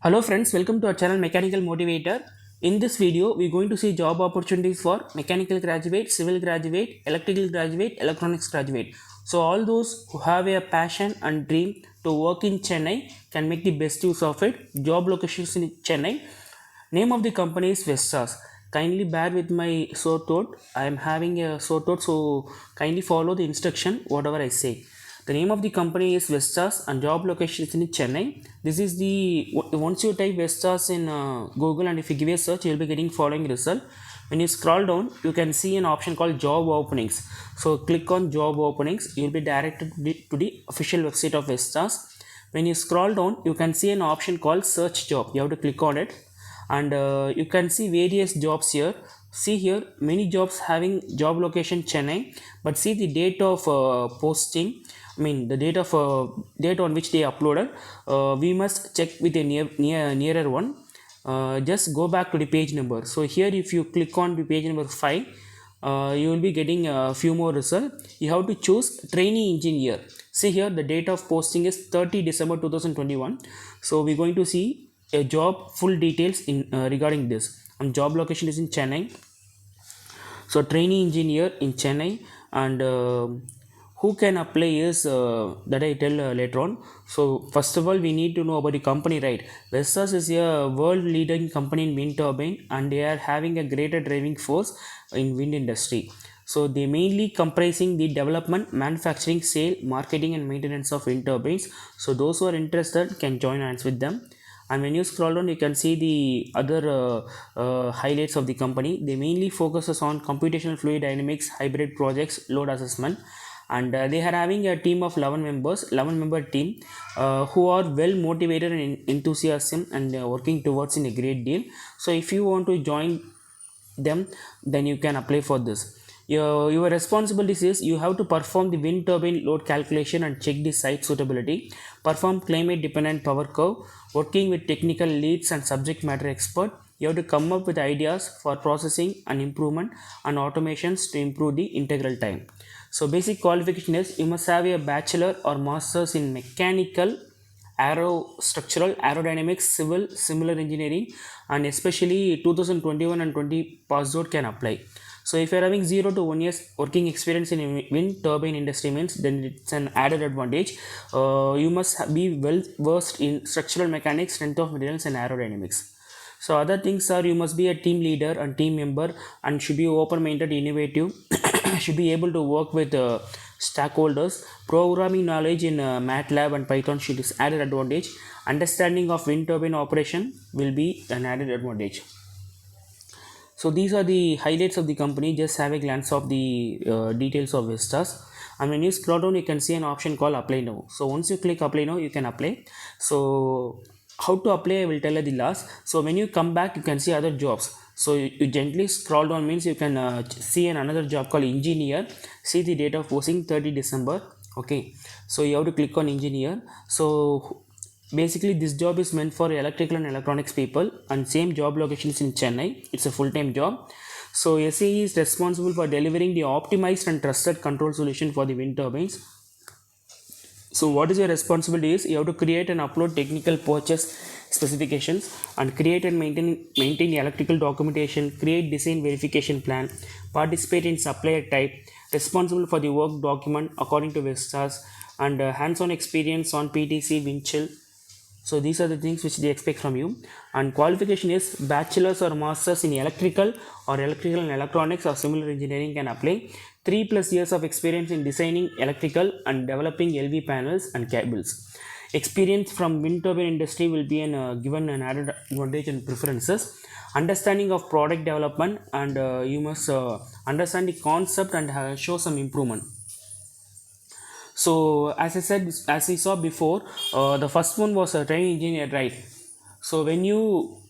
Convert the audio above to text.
Hello friends, welcome to our channel Mechanical Motivator. In this video, we're going to see job opportunities for mechanical graduate, civil graduate, electrical graduate, electronics graduate. So all those who have a passion and dream to work in Chennai can make the best use of it. Job locations in Chennai. Name of the company is Vestas. Kindly bear with my sore throat. I am having a sore throat, so kindly follow the instruction whatever I say. The name of the company is Vestas and job location is in Chennai. This is the once you type Vestas in Google and if you give a search, you'll be getting following result. When you scroll down, you can see an option called job openings. So click on job openings. You'll be directed to the official website of Vestas. When you scroll down, you can see an option called search job. You have to click on it and you can see various jobs here. See here many jobs having job location Chennai, but see the date of posting, I mean the date of date on which they uploaded. We must check with a nearer one. Just go back to the page number. So here if you click on the page number 5, you will be getting a few more results. You have to choose trainee engineer. See here the date of posting is 30 December 2021. So we're going to see a job full details in regarding this, and job location is in Chennai. So trainee engineer in Chennai, and who can apply is that I tell later on. So first of all we need to know about the company, right? Vestas is a world leading company in wind turbine and they are having a greater driving force in wind industry. So they mainly comprising the development, manufacturing, sale, marketing and maintenance of wind turbines. So those who are interested can join hands with them. And when you scroll down, you can see the other highlights of the company. They mainly focuses on computational fluid dynamics, hybrid projects, load assessment, and they are having a team of 11 members, 11 member team, who are well motivated and enthusiasm and working towards in a great deal. So if you want to join them, then you can apply for this. Your responsibilities is you have to perform the wind turbine load calculation and check the site suitability, perform climate dependent power curve, working with technical leads and subject matter expert. You have to come up with ideas for processing and improvement and automations to improve the integral time. So basic qualification is you must have a bachelor or masters in mechanical, structural, aerodynamics, civil, similar engineering, and especially 2021 and 20 passed out can apply. So if you are having 0 to 1 years working experience in wind turbine industry means then it's an added advantage. You must be well versed in structural mechanics, strength of materials and aerodynamics. So other things are you must be a team leader and team member and should be open-minded, innovative, should be able to work with stakeholders. Programming knowledge in MATLAB and Python should is added advantage. Understanding of wind turbine operation will be an added advantage. So these are the highlights of the company. Just have a glance of the details of Vistas. And when you scroll down, you can see an option called apply now. So once you click apply now, you can apply. So how to apply, I will tell you the last. So when you come back, you can see other jobs. So you gently scroll down means you can see another job called engineer. See the date of posting 30 December. Okay, so you have to click on engineer. So basically this job is meant for electrical and electronics people, and same job location is in Chennai. It's a full-time job. So SAE is responsible for delivering the optimized and trusted control solution for the wind turbines. So what is your responsibility is you have to create and upload technical purchase specifications and create and maintain electrical documentation, create design verification plan, participate in supplier type, responsible for the work document according to Vestas, and hands-on experience on PTC, wind chill. So these are the things which they expect from you. And qualification is bachelor's or master's in electrical or electrical and electronics or similar engineering can apply. 3+ years of experience in designing electrical and developing LV panels and cables. Experience from wind turbine industry will be given an added advantage and preferences. Understanding of product development, and you must understand the concept and show some improvement. So as I said, as we saw before, the first one was a training engineer, right? So when you